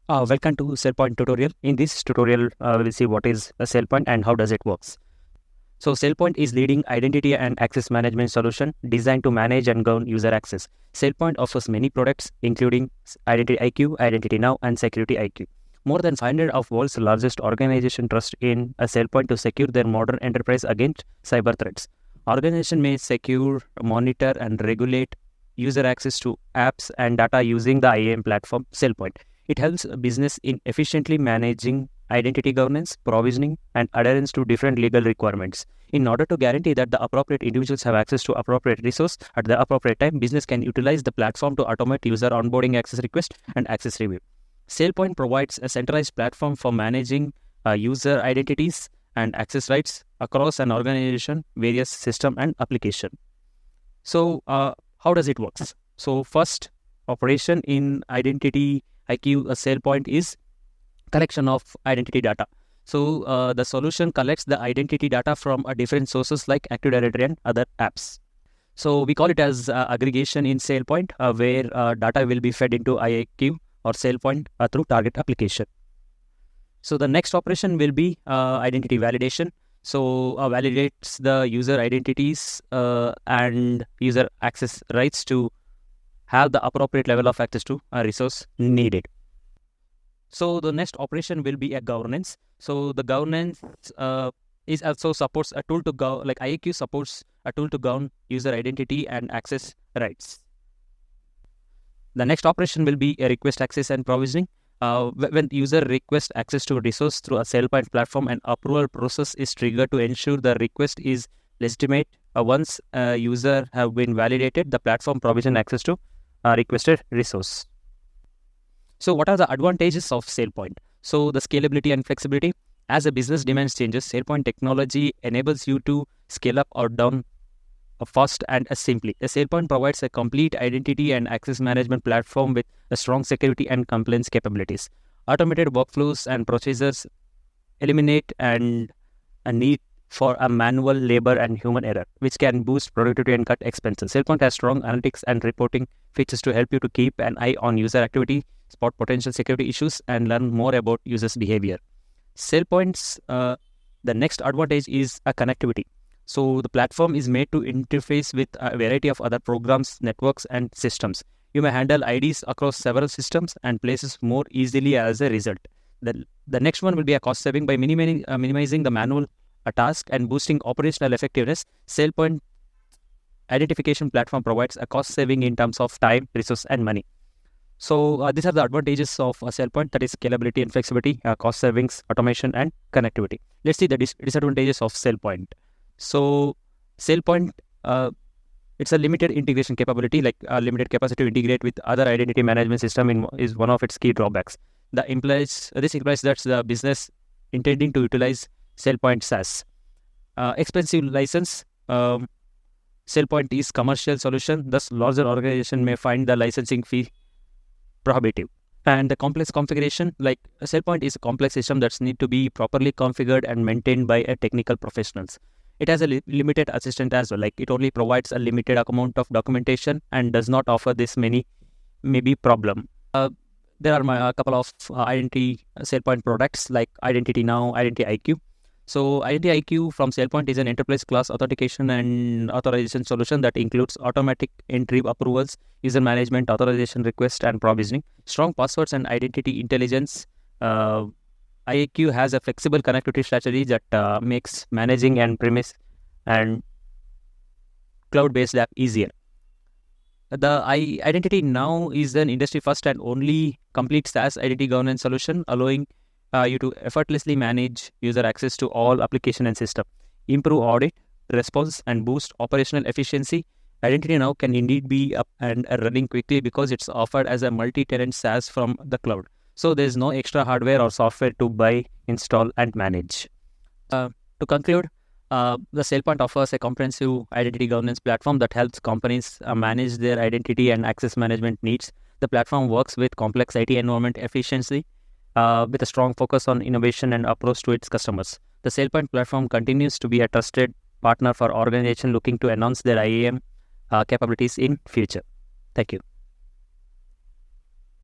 Welcome to SailPoint tutorial. In this tutorial, we will see what is a SailPoint and how does it works. So SailPoint is leading identity and access management solution designed to manage and govern user access. SailPoint offers many products including IdentityIQ, Identity Now, and SecurityIQ. More than 500 of world's largest organizations trust in a SailPoint to secure their modern enterprise against cyber threats. Organization may secure, monitor, and regulate user access to apps and data using the IAM platform SailPoint. It helps a business in efficiently managing identity governance, provisioning, and adherence to different legal requirements. In order to guarantee that the appropriate individuals have access to appropriate resource at the appropriate time, business can utilize the platform to automate user onboarding, access request, and access review. SailPoint provides a centralized platform for managing user identities and access rights across an organization, various system and application. So, how does it work? So, first operation in IdentityIQ SailPoint is collection of identity data. So the solution collects the identity data from different sources like Active Directory and other apps. So we call it as aggregation in SailPoint, where data will be fed into IAQ or SailPoint through target application. So the next operation will be identity validation. So validates the user identities and user access rights to have the appropriate level of access to a resource needed. So the next operation will be a governance. So the governance is also supports a tool to like IAQ supports a tool to govern user identity and access rights. The next operation will be a request access and provisioning. When user requests access to a resource through a SailPoint platform, an approval process is triggered to ensure the request is legitimate. Once a user have been validated, the platform provision access to requested resource. So what are the advantages of SailPoint? So the scalability and flexibility. As a business demands changes, SailPoint technology enables you to scale up or down fast and simply. The SailPoint provides a complete identity and access management platform with a strong security and compliance capabilities. Automated workflows and procedures eliminate and a need for a manual labor and human error, which can boost productivity and cut expenses. SailPoint has strong analytics and reporting features to help you to keep an eye on user activity, spot potential security issues, and learn more about users' behavior. SailPoint's the next advantage is a connectivity. So the platform is made to interface with a variety of other programs, networks, and systems. You may handle IDs across several systems and places more easily as a result. The next one will be a cost saving by minimizing the manual task and boosting operational effectiveness. SailPoint identification platform provides a cost saving in terms of time, resource, and money. So these are the advantages of SailPoint, that is scalability and flexibility, cost savings, automation, and connectivity. Let's see the disadvantages of SailPoint. So SailPoint, it's a limited integration capability, like limited capacity to integrate with other identity management system is one of its key drawbacks. This implies that the business intending to utilize SailPoint SaaS. Expensive license. SailPoint is commercial solution, thus larger organization may find the licensing fee prohibitive. And the complex configuration, like SailPoint is a complex system that need to be properly configured and maintained by technical professionals. It has a limited assistant as well, like it only provides a limited amount of documentation and does not offer this many maybe problem. There are a couple of identity SailPoint products like Identity Now, IdentityIQ. So IdentityIQ from SailPoint is an enterprise class authentication and authorization solution that includes automatic entry approvals, user management, authorization request, and provisioning, strong passwords, and identity intelligence. IAQ has a flexible connectivity strategy that makes managing on-premise and cloud-based app easier. The Identity Now is an industry-first and only complete SaaS identity governance solution, allowing you to effortlessly manage user access to all application and system, improve audit, response, and boost operational efficiency. Identity Now can indeed be up and running quickly because it's offered as a multi-tenant SaaS from the cloud. So there's no extra hardware or software to buy, install, and manage. To conclude, the SailPoint offers a comprehensive identity governance platform that helps companies manage their identity and access management needs. The platform works with complex IT environment efficiently, with a strong focus on innovation and approach to its customers. The SailPoint platform continues to be a trusted partner for organizations looking to enhance their IAM capabilities in future. Thank you.